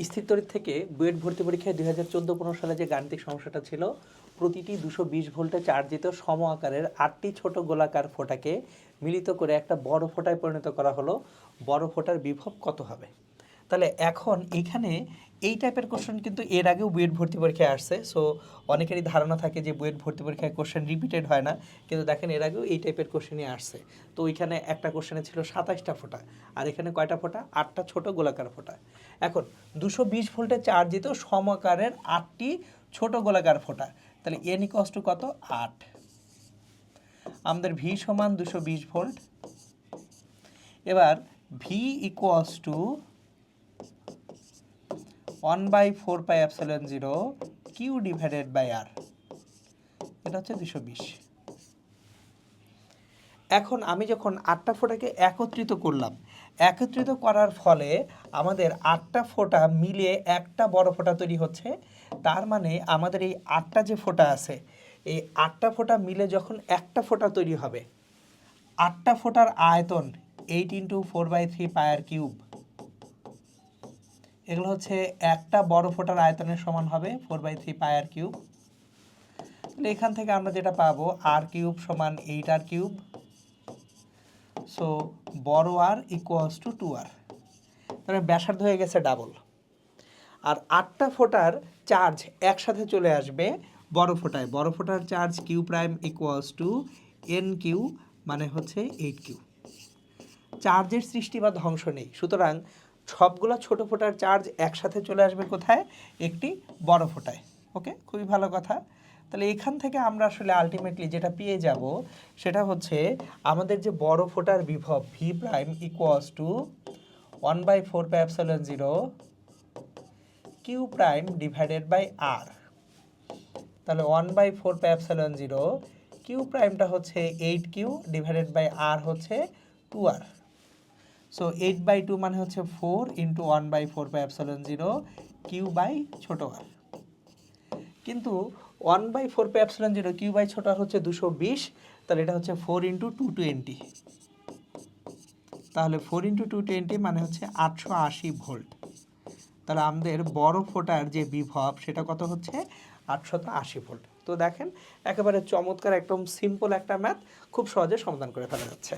স্থির তড়িৎ থেকে বুয়েট ভর্তি পরীক্ষায় 2014-15 সালে যে গাণিতিক সমস্যাটা ছিল, প্রতিটি 220 ভোল্টে চার্জিত সম আকারের 8টি ছোট গোলাকার ফোঁটাকে মিলিত করে একটা বড় ফোঁটায় পরিণত করা হলো। বড় ফোঁটার বিভব কত হবে? তাহলে এখন এখানে এই টাইপের কোশ্চেন কিন্তু এর আগেও বুয়েট ভর্তি পরীক্ষায় আসছে। সো অনেকেরই ধারণা থাকে যে বুয়েট ভর্তি পরীক্ষায় কোশ্চেন রিপিটেড হয় না, কিন্তু দেখেন এর আগেও এই টাইপের কোশ্চেনই আসছে। তো ওইখানে একটা কোশ্চেনে ছিল 27টা ফোঁটা, আর এখানে কয়টা ফোঁটা? 8টা ছোট গোলাকার ফোঁটা। এখন 220 ভোল্টে চার্জিত সমাকারের 8টি ছোট গোলাকার ফোঁটা, তাহলে এন ইকুয়ালস টু কত? 8। আমাদের ভি সমান 220 ভোল্ট। এবার V equals to 1/4πε0 q divided by r, এটা হচ্ছে 220। এখন আমি যখন 8টা ফোঁটাকে একত্রিত করলাম, একত্রিত করার ফলে আমাদের 8টা ফোঁটা মিলে একটা বড় ফোঁটা তৈরি হচ্ছে। তার মানে আমাদের এই 8টা যে ফোঁটা আছে, এই 8টা ফোঁটা মিলে যখন একটা ফোঁটা তৈরি হবে, 8টা ফোঁটার আয়তন 8 × 4/3πr³। এগুলো হচ্ছে একটা বড় ফোঁটার আয়তনের সমান হবে 4/3πr³। তাহলে এখান থেকে আমরা যেটা পাবো r³ সমান 8r³। সো বড় আর ইকুয়ালস টু 2r। তাহলে ব্যাসার্ধ হয়ে গেছে ডাবল। আর 8টা ফোঁটার চার্জ একসাথে চলে আসবে বড় ফোঁটায়। বড় ফোঁটার charge q prime equals to n q, মানে হচ্ছে 8q। চার্জের সৃষ্টি বা ধ্বংস নেই, সুতরাং সবগুলো ছোট ফোঁটার চার্জ একসাথে চলে আসবে কোথায়? একটি বড় ফোঁটায়। ওকে, খুবই ভালো কথা। তাহলে এখান থেকে আমরা আসলে আলটিমেটলি যেটা পেয়ে যাব সেটা হচ্ছে আমাদের যে বড় ফোঁটার বিভব V prime equals to 1/4πε0 q prime divided by r. তাহলে 1/4πε0 কিউ প্রাইমটা হচ্ছে 8q ডিভাইডেড বাই আর হচ্ছে 2r। সো 8/2 মানে হচ্ছে 4 × 1/4πε0 কিউ বাই ছোট আর। কিন্তু 1/4πε0 কিউ বাই ছোট আর হচ্ছে 220, তাহলে এটা হচ্ছে 4 × 220। তাহলে 4 × 220 মানে হচ্ছে 880 ভোল্ট। তাহলে আমাদের বড় ফোঁটার যে বিভব সেটা কত হচ্ছে? 880 ভোল্ট। তো দেখেন একেবারে চমৎকার, একদম সিম্পল একটা ম্যাথ, খুব সহজে সমাধান করে ফেলা যাচ্ছে।